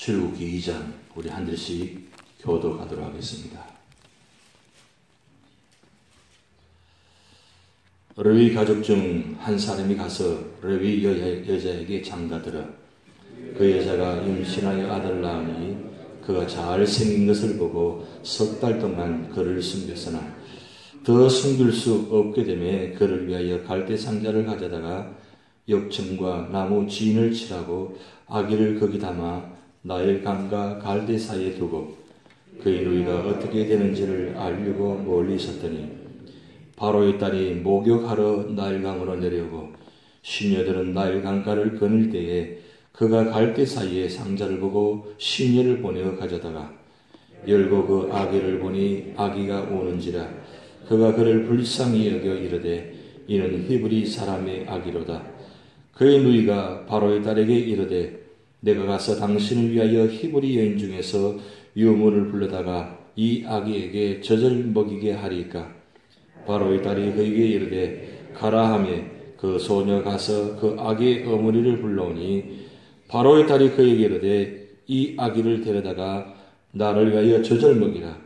출애굽기 2장 우리 한 절씩 교독하도록 하겠습니다. 레위 가족 중 한 사람이 가서 레위 여자에게 장가들어 그 여자가 임신하여 아들을 낳으니 그가 잘 생긴 것을 보고 3달 동안 그를 숨겼으나 더 숨길 수 없게 되매 그를 위하여 갈대 상자를 가져다가 역청과 나무 진을 칠하고 아기를 거기 담아 나일강과 갈대 사이에 두고 그의 누이가 어떻게 되는지를 알려고 멀리 있었더니 바로의 딸이 목욕하러 나일강으로 내려오고 시녀들은 나일강가를 거닐 때에 그가 갈대 사이에 상자를 보고 시녀를 보내어 가져다가 열고 그 아기를 보니 아기가 우는지라 그가 그를 불쌍히 여겨 이르되 이는 히브리 사람의 아기로다. 그의 누이가 바로의 딸에게 이르되 내가 가서 당신을 위하여 히브리 여인 중에서 유물을 불러다가 이 아기에게 젖을 먹이게 하리이까. 바로의 딸이 그에게 이르되 가라 하며 그 소녀 가서 그 아기의 어머니를 불러오니 바로의 딸이 그에게 이르되 이 아기를 데려다가 나를 위하여 젖을 먹이라.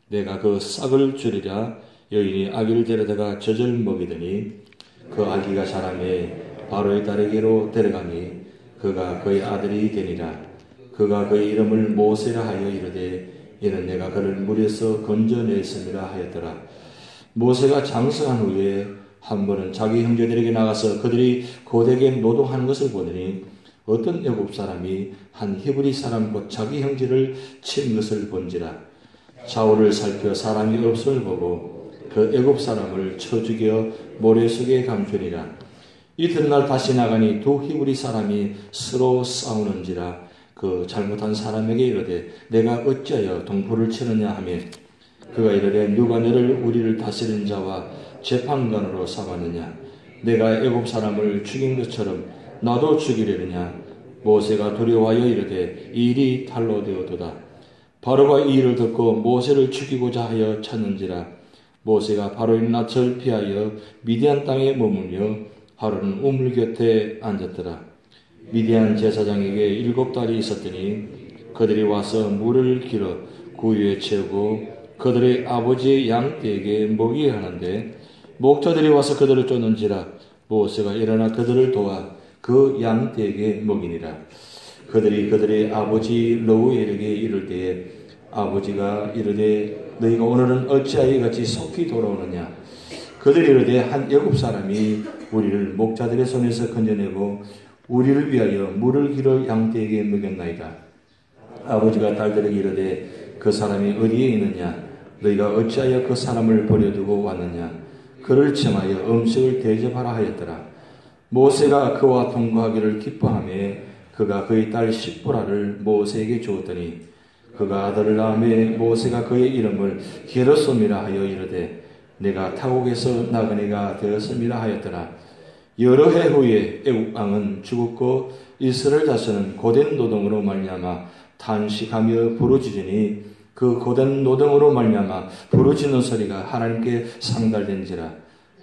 내가 그 싹을 줄이라. 여인이 아기를 데려다가 젖을 먹이더니 그 아기가 자라매 바로의 딸에게로 데려가니 그가 그의 아들이 되니라. 그가 그의 이름을 모세라 하여 이르되 이는 내가 그를 물에서 건져냈음이라 하였더라. 모세가 장성한 후에 한 번은 자기 형제들에게 나가서 그들이 고되게 노동하는 것을 보더니 어떤 애굽 사람이 한 히브리 사람 곧 자기 형제를 친 것을 본지라. 좌우를 살펴 사람이 없음을 보고 그 애굽 사람을 쳐 죽여 모래 속에 감추니라. 이튿날 다시 나가니 두 히브리 사람이 서로 싸우는지라. 그 잘못한 사람에게 이르되 내가 어찌하여 동포를 치느냐 하며 그가 이르되 누가 너를 우리를 다스리는 자와 재판관으로 삼았느냐. 내가 애굽 사람을 죽인 것처럼 나도 죽이려느냐. 모세가 두려워하여 이르되 이 일이 탈로 되었도다. 바로가 이 일을 듣고 모세를 죽이고자 하여 찾는지라. 모세가 바로의 낯을 피하여 미디안 땅에 머물며 하루는 우물 곁에 앉았더라. 미디안 제사장에게 7달이 있었더니 그들이 와서 물을 길어 구유에 채우고 그들의 아버지의 양떼에게 먹이게 하는데 목자들이 와서 그들을 쫓는지라. 모세가 일어나 그들을 도와 그 양떼에게 먹이니라. 그들이 그들의 아버지 러우엘에게 이를 때에 아버지가 이르되 너희가 오늘은 어찌하여 이같이 속히 돌아오느냐. 그들이 이르되 한 애굽 사람이 우리를 목자들의 손에서 건져내고 우리를 위하여 물을 길어 양떼에게 먹였나이다. 아버지가 딸들에게 이르되 그 사람이 어디에 있느냐. 너희가 어찌하여 그 사람을 버려두고 왔느냐. 그를 청하여 음식을 대접하라 하였더라. 모세가 그와 동거하기를 기뻐하며 그가 그의 딸 시브라를 모세에게 주었더니 그가 아들을 낳으며 모세가 그의 이름을 게르솜이라 하여 이르되 내가 타국에서 나그네가 되었음이라 하였더라. 여러 해 후에 애굽 왕은 죽었고 이스라엘 자손은 고된 노동으로 말미암아 탄식하며 부르짖으니 그 고된 노동으로 말미암아 부르짖는 소리가 하나님께 상달된지라.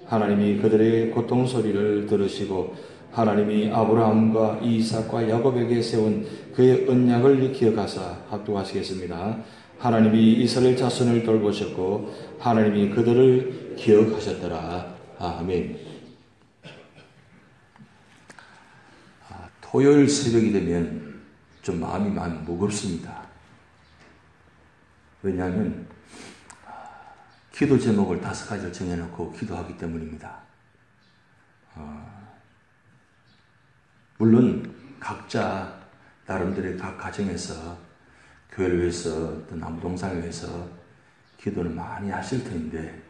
하나님이 그들의 고통 소리를 들으시고 하나님이 아브라함과 이삭과 야곱에게 세운 그의 언약을 기억하사 합독하시겠습니다. 하나님이 이스라엘 자손을 돌보셨고 하나님이 그들을 기억하셨더라. 아멘. 토요일 새벽이 되면 좀 마음이 많이 무겁습니다. 왜냐하면 기도 제목을 5가지를 정해놓고 기도하기 때문입니다. 물론 각자 나름대로의 각 가정에서 교회를 위해서 또 남동상을 위해서 기도를 많이 하실 텐데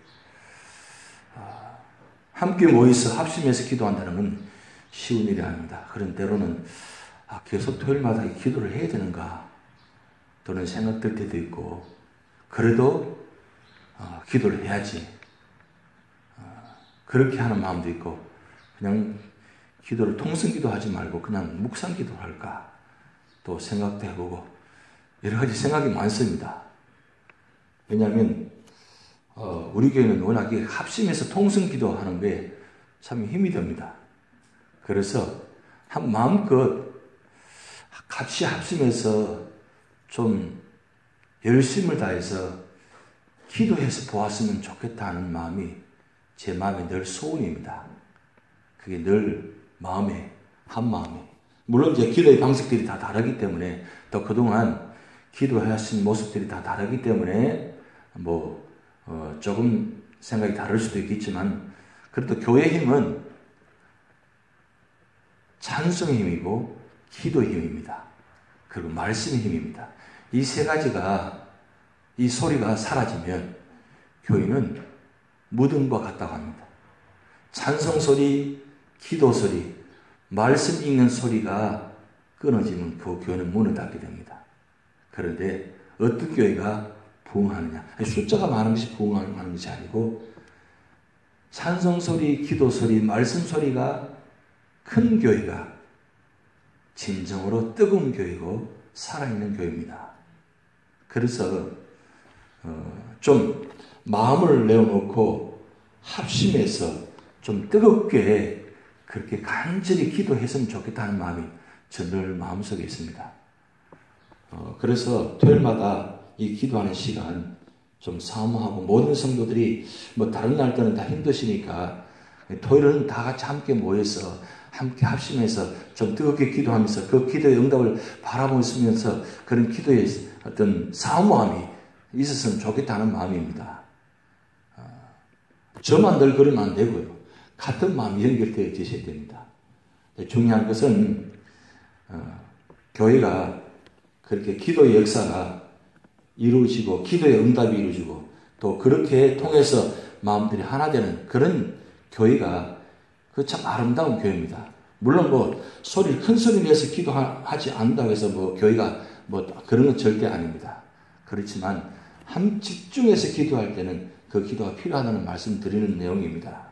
함께 모여서 합심해서 기도한다는 건 쉬운 일이 아닙니다. 그런 때로는 계속 토요일마다 기도를 해야 되는가 또는 생각될 때도 있고 그래도 기도를 해야지 그렇게 하는 마음도 있고 그냥 기도를 통성기도 하지 말고 그냥 묵상기도 할까 또 생각도 해보고 여러 가지 생각이 많습니다. 왜냐하면 우리 교회는 워낙 합심해서 통성기도 하는 게 참 힘이 됩니다. 그래서 한 마음껏 같이 합심해서 좀 열심을 다해서 기도해서 보았으면 좋겠다 하는 마음이 제 마음에 늘 소원입니다. 그게 늘 마음에, 한 마음에. 물론 이제 기도의 방식들이 다 다르기 때문에 또 그동안 기도하신 모습들이 다 다르기 때문에 조금 생각이 다를 수도 있겠지만 그래도 교회의 힘은 찬송의 힘이고 기도의 힘입니다. 그리고 말씀의 힘입니다. 이 세 가지가 이 소리가 사라지면 교회는 무덤과 같다고 합니다. 찬송 소리, 기도 소리, 말씀 읽는 소리가 끊어지면 그 교회는 문을 닫게 됩니다. 그런데 어떤 교회가 부흥하느냐? 숫자가 많은 것이 부흥하는 것이 아니고 찬송 소리, 기도 소리, 말씀 소리가 큰 교회가 진정으로 뜨거운 교회고 살아있는 교회입니다. 그래서 좀 마음을 내어놓고 합심해서 좀 뜨겁게 그렇게 간절히 기도했으면 좋겠다는 마음이 저 늘 마음속에 있습니다. 그래서 토요일마다 이 기도하는 시간 좀 사모하고 모든 성도들이 다른 날 때는 다 힘드시니까 토요일은 다 같이 함께 모여서 함께 합심해서 좀 뜨겁게 기도하면서 그 기도의 응답을 바라보면서 그런 기도의 어떤 사모함이 있었으면 좋겠다는 마음입니다. 저만 늘 그러면 안 되고요. 같은 마음이 연결되어 계셔야 됩니다. 중요한 것은 교회가 그렇게 기도의 역사가 이루어지고 기도의 응답이 이루어지고 또 그렇게 통해서 마음들이 하나 되는 그런 교회가 그 참 아름다운 교회입니다. 물론 큰 소리 내서 기도하지 않는다고 해서 교회가 그런 건 절대 아닙니다. 그렇지만 한 집중해서 기도할 때는 그 기도가 필요하다는 말씀 드리는 내용입니다.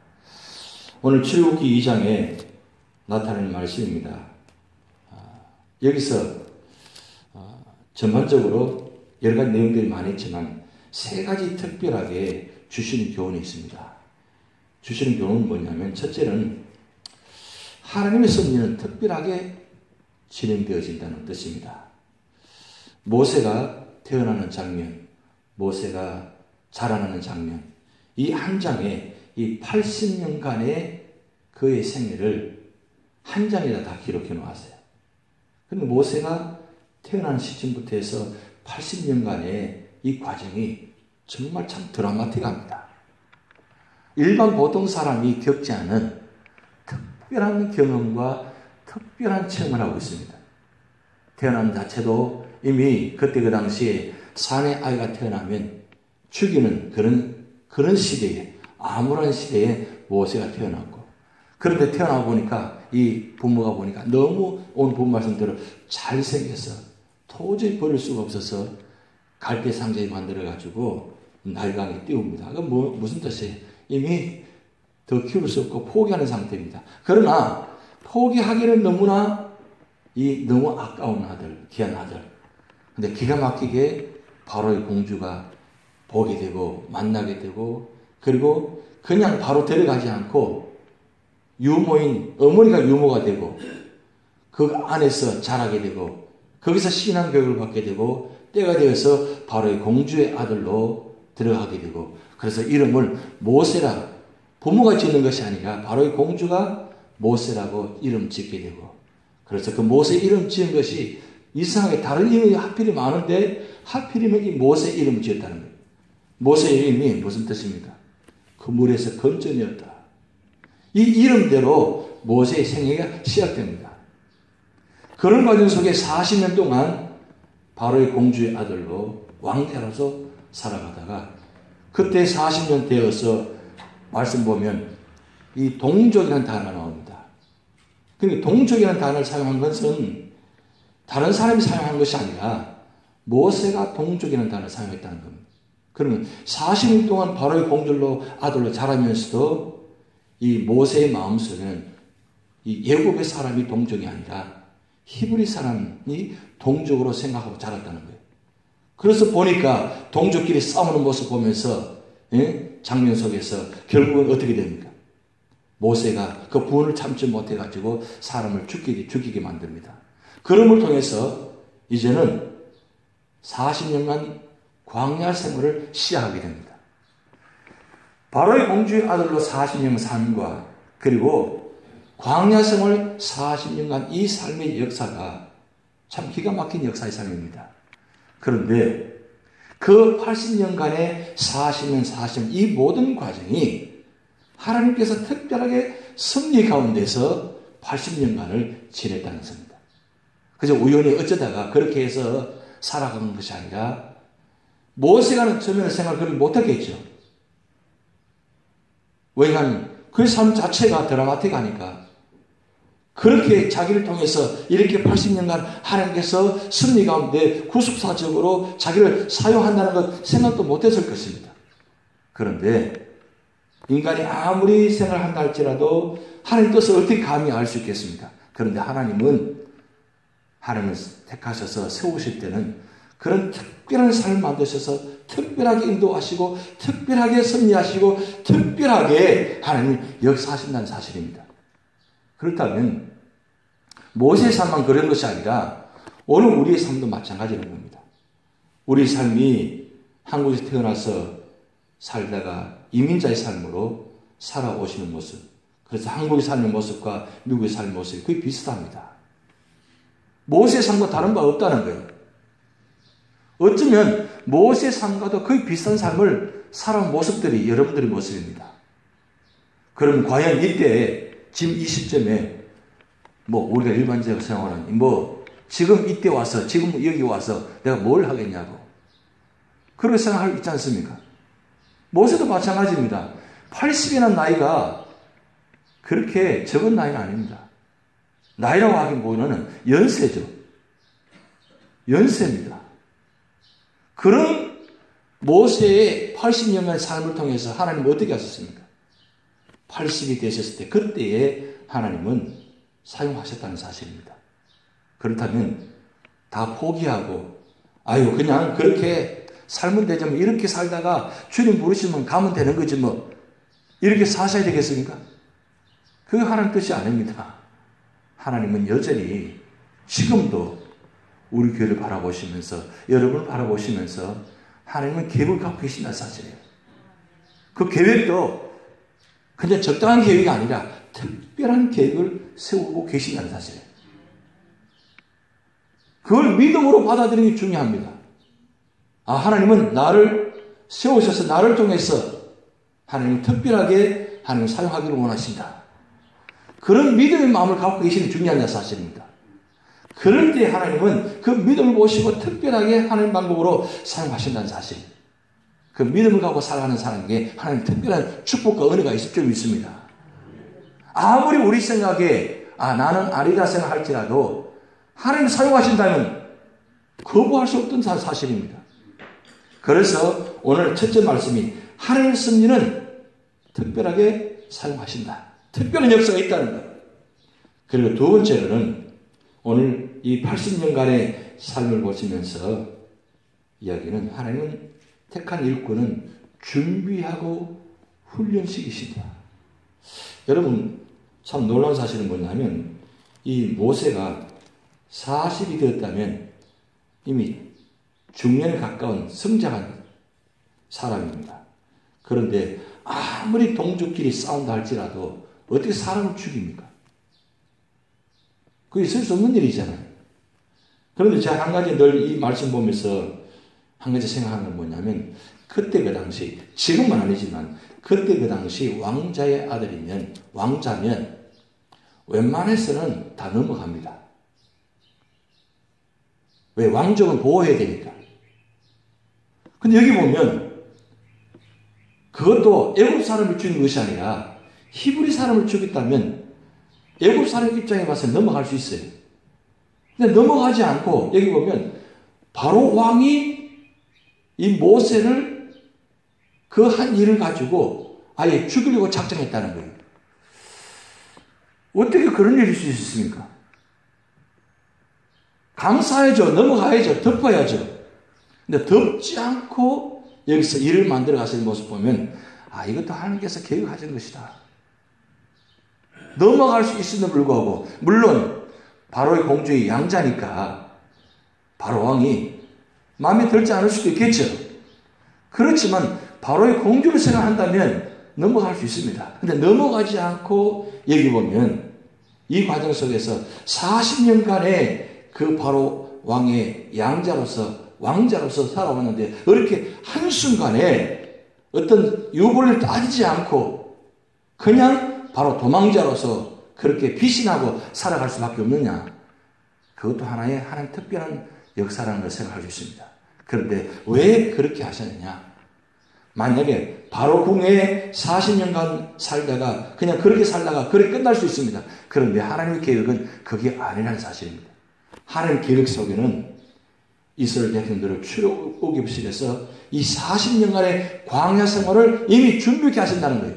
오늘 출애굽기 2장에 나타나는 말씀입니다. 여기서 전반적으로 여러 가지 내용들이 많이 있지만 세 가지 특별하게 주시는 교훈이 있습니다. 주시는 교훈은 뭐냐면 첫째는 하나님의 섭리는 특별하게 진행되어진다는 뜻입니다. 모세가 태어나는 장면, 모세가 자라나는 장면, 이 한 장에 이 80년간의 그의 생애를 한 장에다 다 기록해 놓았어요. 그런데 모세가 태어난 시점부터 해서 80년간의 이 과정이 정말 참 드라마틱합니다. 일반 보통 사람이 겪지 않은 특별한 경험과 특별한 체험을 하고 있습니다. 태어난 자체도 이미 그때 그 당시에 산의 아이가 태어나면 죽이는 그런 시대에, 암울한 시대에 모세가 태어났고, 그런데 태어나고 보니까 이 부모가 보니까 너무 오늘 본 말씀대로 잘생겨서 도저히 버릴 수가 없어서 갈대 상자에 만들어가지고 나일강에 띄웁니다. 그건 무슨 뜻이에요? 이미 더 키울 수 없고 포기하는 상태입니다. 그러나 포기하기는 너무나 너무 아까운 아들, 귀한 아들. 근데 기가 막히게 바로의 공주가 보게 되고 만나게 되고, 그리고 그냥 바로 데려가지 않고 유모인 어머니가 유모가 되고 그 안에서 자라게 되고 거기서 신앙 교육을 받게 되고 때가 되어서 바로의 공주의 아들로 들어가게 되고, 그래서 이름을 모세라, 부모가 짓는 것이 아니라 바로의 공주가 모세라고 이름 짓게 되고, 그래서 그 모세 이름 지은 것이 이상하게 다른 이름이 하필이 많은데 하필이면 이 모세 이름을 지었다는 거예요. 모세 이름이 무슨 뜻입니까? 그물에서 건져내었다. 이 이름대로 모세의 생애가 시작됩니다. 그런 과정 속에 40년 동안 바로의 공주의 아들로 왕태로서 살아가다가 그때 40년 되어서 말씀 보면 이 동족이라는 단어가 나옵니다. 그러니까 동족이라는 단어를 사용한 것은 다른 사람이 사용한 것이 아니라 모세가 동족이라는 단어를 사용했다는 겁니다. 그러면 40년 동안 바로의 공주로 아들로 자라면서도 이 모세의 마음속에는 이 애굽의 사람이 동족이 아니라 히브리 사람이 동족으로 생각하고 자랐다는 거예요. 그래서 보니까 동족끼리 싸우는 모습 보면서 장면 속에서 결국은 어떻게 됩니까? 모세가 그 분을 참지 못해가지고 사람을 죽이게 만듭니다. 그럼을 통해서 이제는 40년간 광야 생활을 시작하게 됩니다. 바로의 공주의 아들로 40년 삶과 그리고 광야 생활 40년간 이 삶의 역사가 참 기가 막힌 역사의 삶입니다. 그런데 그 80년간의 40년, 40년 이 모든 과정이 하나님께서 특별하게 승리 가운데서 80년간을 지냈다는 것입니다. 그저 우연히 어쩌다가 그렇게 해서 살아가는 것이 아니라 모세가는 처음에는 생각을 그렇게 못하겠죠. 왜냐하면 그 삶 자체가 드라마틱하니까 그렇게 자기를 통해서 이렇게 80년간 하나님께서 승리 가운데 구속사적으로 자기를 사용한다는 것 생각도 못했을 것입니다. 그런데 인간이 아무리 생각한다 할지라도 하나님 뜻을 어떻게 감히 알 수 있겠습니까? 그런데 하나님은 택하셔서 세우실 때는 그런 특별한 삶을 만드셔서 특별하게 인도하시고 특별하게 섭리하시고 특별하게 하나님이 역사하신다는 사실입니다. 그렇다면 모세의 삶만 그런 것이 아니라 오늘 우리의 삶도 마찬가지라는 겁니다. 우리 삶이 한국에서 태어나서 살다가 이민자의 삶으로 살아오시는 모습, 그래서 한국의 삶의 모습과 미국의 삶의 모습이 거의 비슷합니다. 모세의 삶과 다른 바 없다는 거예요. 어쩌면 모세의 삶과도 거의 비슷한 삶을 살아온 모습들이 여러분들의 모습입니다. 그럼 과연 이때 지금 이 시점에 우리가 일반적으로 생각하는 지금 이때 와서 지금 여기 와서 내가 뭘 하겠냐고 그렇게 생각할 수 있지 않습니까? 모세도 마찬가지입니다. 80이라는 나이가 그렇게 적은 나이는 아닙니다. 나이라고 하기보다는 연세죠. 연세입니다. 그런 모세의 80년간의 삶을 통해서 하나님은 어떻게 하셨습니까? 80이 되셨을 때 그때에 하나님은 사용하셨다는 사실입니다. 그렇다면 다 포기하고 그냥 그렇게 살면 되죠. 이렇게 살다가 주님 부르시면 가면 되는 거지 이렇게 사셔야 되겠습니까? 그게 하나님 뜻이 아닙니다. 하나님은 여전히 지금도 우리 교회를 바라보시면서 여러분을 바라보시면서 하나님은 계획을 갖고 계신다는 사실이에요. 그 계획도 그냥 적당한 계획이 아니라 특별한 계획을 세우고 계신다는 사실이에요. 그걸 믿음으로 받아들이는 게 중요합니다. 하나님은 나를 세우셔서 나를 통해서 하나님은 특별하게 하나님을 사용하기를 원하신다. 그런 믿음의 마음을 갖고 계시는 중요한 사실입니다. 그럴 때 하나님은 그 믿음을 보시고 특별하게 하나님 방법으로 사용하신다는 사실. 그 믿음을 갖고 살아가는 사람에게 하나님 특별한 축복과 은혜가 있을 줄 믿습니다. 아무리 우리 생각에 나는 아니다 생각할지라도 하나님 사용하신다면 거부할 수 없던 사실입니다. 그래서 오늘 첫째 말씀이 하나님의 섭리는 특별하게 사용하신다. 특별한 역사가 있다는 것. 그리고 두 번째로는 오늘 이 80년간의 삶을 보시면서 이야기는 하나님은 택한 일꾼은 준비하고 훈련시키신다. 여러분 참 놀라운 사실은 뭐냐면 이 모세가 40이 되었다면 이미 중년에 가까운 성장한 사람입니다. 그런데 아무리 동족끼리 싸운다 할지라도 어떻게 사람을 죽입니까? 그게 있을 수 없는 일이잖아요. 그런데 제가 한 가지 늘 이 말씀 보면서 한 가지 생각하는 건 뭐냐면 그때 그 당시 지금은 아니지만 그때 그 당시 왕자의 아들이면 왕자면 웬만해서는 다 넘어갑니다. 왜? 왕족은 보호해야 되니까. 근데 여기 보면 그것도 애굽 사람을 죽인 것이 아니라 히브리 사람을 죽였다면 애굽 사람 입장에 봐서 넘어갈 수 있어요. 근데 넘어가지 않고 여기 보면 바로 왕이 이 모세를 그 한 일을 가지고 아예 죽이려고 작정했다는 거예요. 어떻게 그런 일이 있을 수 있습니까? 감사해야죠. 넘어가야죠. 덮어야죠. 근데 덮지 않고 여기서 일을 만들어 가시는 모습 보면 이것도 하나님께서 계획하신 것이다. 넘어갈 수 있음에도 불구하고 물론 바로의 공주의 양자니까 바로 왕이 마음에 들지 않을 수도 있겠죠. 그렇지만 바로의 공주를 생각한다면 넘어갈 수 있습니다. 근데 넘어가지 않고 여기 보면 이 과정 속에서 40년간의 그 바로 왕의 왕자로서 살아왔는데 이렇게 한순간에 어떤 유보를 따지지 않고 그냥 바로 도망자로서 그렇게 피신하고 살아갈 수밖에 없느냐. 그것도 하나의 특별한 역사라는 걸 생각할 수 있습니다. 그런데 왜 그렇게 하셨느냐. 만약에 바로 궁에 40년간 살다가 그냥 그렇게 살다가 그렇게 끝날 수 있습니다. 그런데 하나님의 계획은 그게 아니라는 사실입니다. 하나님의 계획 속에는 이스라엘 백성들을 출애굽시켜서 이 40년간의 광야 생활을 이미 준비케 하신다는 거예요.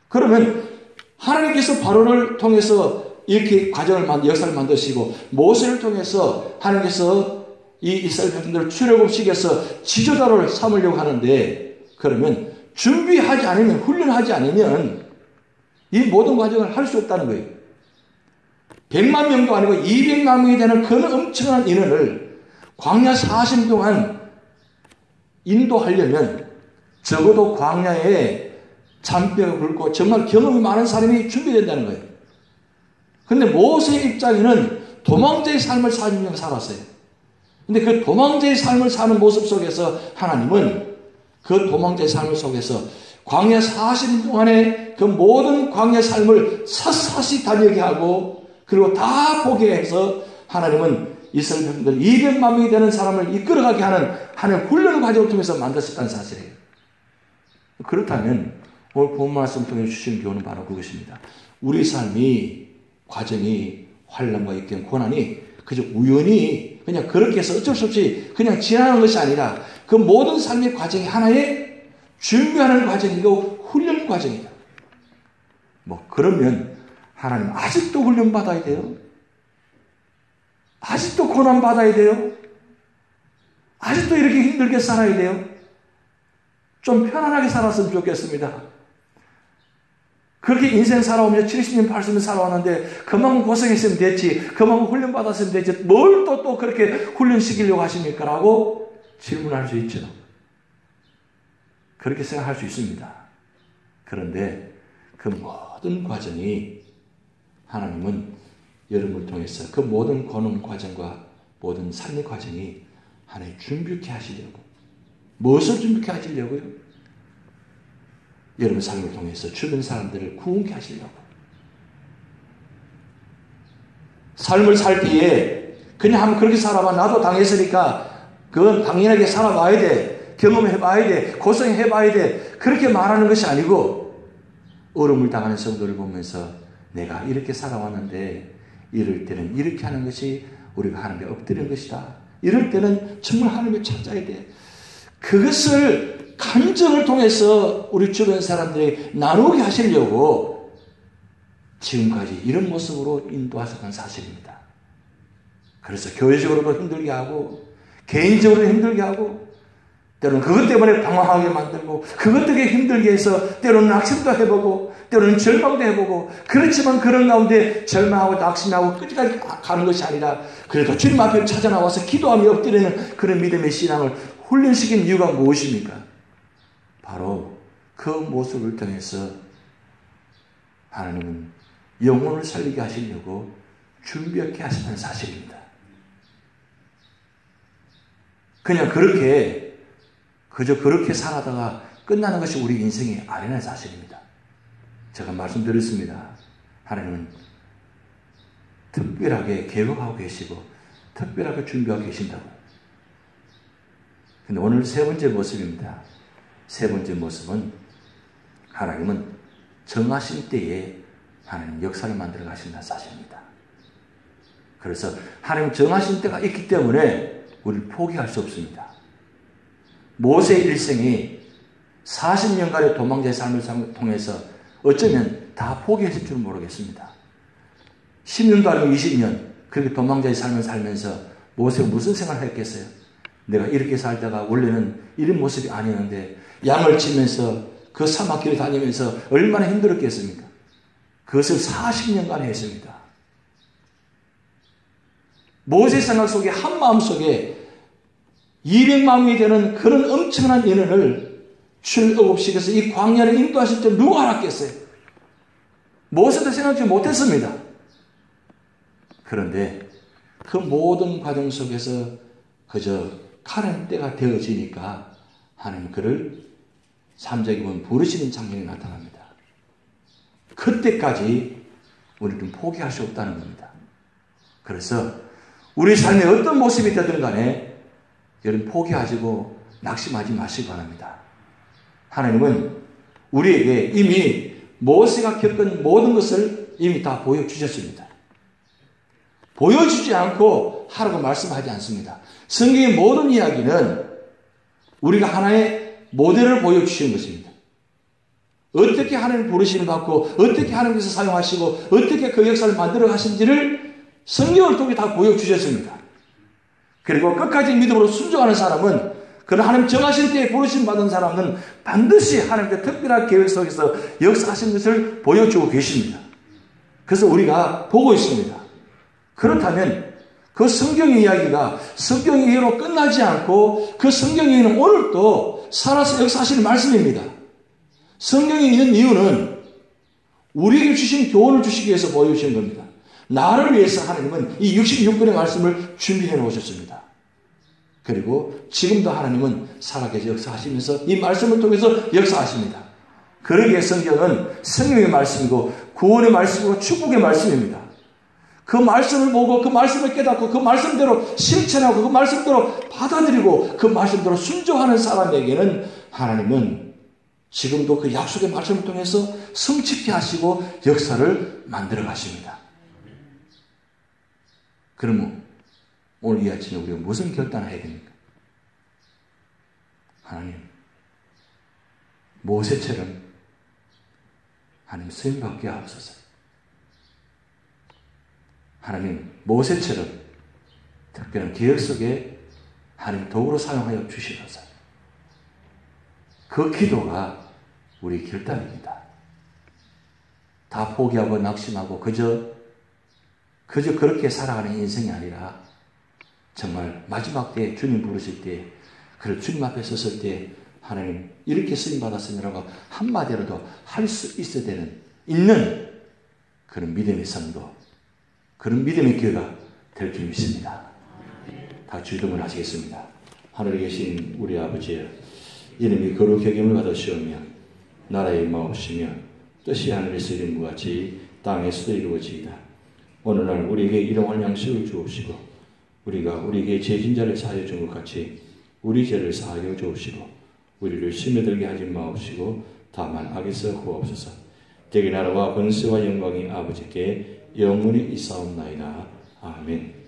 그러면 하나님께서 바로를 통해서 이렇게 역사를 만드시고 모세를 통해서 하나님께서 이 이스라엘 백성들을 출애굽시켜서 지도자를 삼으려고 하는데 그러면 준비하지 않으면 훈련하지 않으면 이 모든 과정을 할 수 없다는 거예요. 100만 명도 아니고 200만 명이 되는 그 엄청난 인원을 광야 40년 동안 인도하려면 적어도 광야에 잔뼈가 굵고 정말 경험이 많은 사람이 준비된다는 거예요. 그런데 모세의 입장에는 도망자의 삶을 40년 살았어요. 근데 그 도망자의 삶을 사는 모습 속에서 하나님은 그 도망자의 삶 속에서 광야 40년 동안의 그 모든 광야 삶을 샅샅이 다르게 하고 그리고 다 보게 해서 하나님은 이스라엘 백성들 200만 명이 되는 사람을 이끌어가게 하는 하나님의 훈련 과정을 통해서 만드셨다는 사실이에요. 그렇다면 오늘 본 말씀 통해 주시는 교훈은 바로 그것입니다. 우리 삶이 과정이 환난과 역경, 고난이 그저 우연히 그냥 그렇게 해서 어쩔 수 없이 그냥 지나가는 것이 아니라 그 모든 삶의 과정이 하나의 준비하는 과정이고 훈련 과정이다. 그러면 하나님 아직도 훈련 받아야 돼요? 아직도 고난 받아야 돼요? 아직도 이렇게 힘들게 살아야 돼요? 좀 편안하게 살았으면 좋겠습니다. 그렇게 인생 살아오면서 70년, 80년 살아왔는데 그만큼 고생했으면 됐지, 그만큼 훈련 받았으면 됐지, 뭘 또 그렇게 훈련시키려고 하십니까? 라고 질문할 수 있죠. 그렇게 생각할 수 있습니다. 그런데 그 모든 과정이 하나님은 여러분을 통해서 그 모든 고난 과정과 모든 삶의 과정이 하나님 준비케 하시려고. 무엇을 준비케 하시려고요? 여러분 삶을 통해서 주변 사람들을 구원케 하시려고. 삶을 살 때에 그냥 한번 그렇게 살아봐. 나도 당했으니까 그건 당연하게 살아봐야 돼. 경험해봐야 돼. 고생해봐야 돼. 그렇게 말하는 것이 아니고 어려움을 당하는 성도를 보면서 내가 이렇게 살아왔는데 이럴 때는 이렇게 하는 것이 우리가 하나님께 엎드리는 것이다. 이럴 때는 정말 하나님을 찾아야 돼. 그것을 감정을 통해서 우리 주변 사람들이 나누게 하시려고 지금까지 이런 모습으로 인도하셨던 사실입니다. 그래서 교회적으로도 힘들게 하고 개인적으로 힘들게 하고 때로는 그것 때문에 방황하게 만들고 그것 때문에 힘들게 해서 때로는 낙심도 해보고 때로는 절망도 해보고 그렇지만 그런 가운데 절망하고 낙심하고 끝까지 가는 것이 아니라 그래도 주님 앞에 찾아 나와서 기도하며 엎드리는 그런 믿음의 신앙을 훈련시킨 이유가 무엇입니까? 바로 그 모습을 통해서 하나님은 영혼을 살리게 하시려고 준비하게 하시는 사실입니다. 그냥 그저 그렇게 살아다가 끝나는 것이 우리 인생이 아니라는 사실입니다. 제가 말씀드렸습니다. 하나님은 특별하게 계획하고 계시고 특별하게 준비하고 계신다고. 근데 오늘 세 번째 모습입니다. 세 번째 모습은 하나님은 정하신 때에 하나님 역사를 만들어 가신다는 사실입니다. 그래서 하나님 정하신 때가 있기 때문에 우리를 포기할 수 없습니다. 모세의 일생이 40년간의 도망자의 삶을 통해서 어쩌면 다 포기했을 줄 모르겠습니다. 10년도 아니고 20년 그렇게 도망자의 삶을 살면서 모세가 무슨 생각을 했겠어요? 내가 이렇게 살다가 원래는 이런 모습이 아니었는데 양을 치면서 그 사막길을 다니면서 얼마나 힘들었겠습니까? 그것을 40년간 했습니다. 모세 생각 속에 한마음 속에 200만 명이 되는 그런 엄청난 인원을 출애굽시켜서 이 광야를 인도하실 줄 누가 알았겠어요? 모세도 생각지 못했습니다. 그런데 그 모든 과정 속에서 그저 카렌 때가 되어지니까 하나님 그를 3장에 보면 부르시는 장면이 나타납니다. 그때까지 우리는 포기할 수 없다는 겁니다. 그래서 우리 삶의 어떤 모습이 되든 간에 여러분 포기하시고 낙심하지 마시기 바랍니다. 하나님은 우리에게 이미 모세가 겪은 모든 것을 이미 다 보여주셨습니다. 보여주지 않고 하라고 말씀하지 않습니다. 성경의 모든 이야기는 우리가 하나의 모델을 보여주시는 것입니다. 어떻게 하나님 부르심을 받고 어떻게 하나님께서 사용하시고 어떻게 그 역사를 만들어 가신지를 성경을 통해 다 보여주셨습니다. 그리고 끝까지 믿음으로 순종하는 사람은 그런 하나님 정하신 때에 부르심 받은 사람은 반드시 하나님의 특별한 계획 속에서 역사하신 것을 보여주고 계십니다. 그래서 우리가 보고 있습니다. 그렇다면 그 성경의 이야기가 성경의 이해로 끝나지 않고 그 성경의 이해는 오늘도 살아서 역사하시는 말씀입니다. 성경에 있는 이유는 우리에게 주신 교훈을 주시기 위해서 보여주신 겁니다. 나를 위해서 하나님은 이 66권의 말씀을 준비해 놓으셨습니다. 그리고 지금도 하나님은 살아계셔 역사하시면서 이 말씀을 통해서 역사하십니다. 그러기에 성경은 생명의 말씀이고 구원의 말씀이고 축복의 말씀입니다. 그 말씀을 보고 그 말씀을 깨닫고 그 말씀대로 실천하고 그 말씀대로 받아들이고 그 말씀대로 순종하는 사람에게는 하나님은 지금도 그 약속의 말씀을 통해서 성취케 하시고 역사를 만들어 가십니다. 그러면 오늘 이 아침에 우리가 무슨 결단을 해야 됩니까? 하나님, 모세처럼 하나님 쓰임받게 하옵소서. 하나님, 모세처럼 특별한 기억 속에 하나님 도구로 사용하여 주시소서. 그 기도가 우리 결단입니다. 다 포기하고 낙심하고 그저 그렇게 살아가는 인생이 아니라 정말 마지막 때에 주님 부르실 때 그를 주님 앞에 섰을 때 하나님 이렇게 쓰임받았으니라고 한마디라도 할 수 있어야 있는 그런 믿음의 성도, 그런 믿음의 교회가 될 줄 믿습니다. 다 주동을 하시겠습니다. 하늘에 계신 우리 아버지여, 이름이 거룩하게 여김을 받으시오며 나라의 마옵시며 뜻이 하늘에서 이룬 것 같이 땅에서도 이루어지이다. 오늘날 우리에게 일용할 양식을 주옵시고 우리가 우리에게 죄진 자를 사하여 준 것 같이 우리 죄를 사하여 주옵시고 우리를 스며들게 하지 마옵시고 다만 악에서 구하옵소서. 대개 나라와 권세와 영광이 아버지께 영원히 있사옵나이다. 아멘.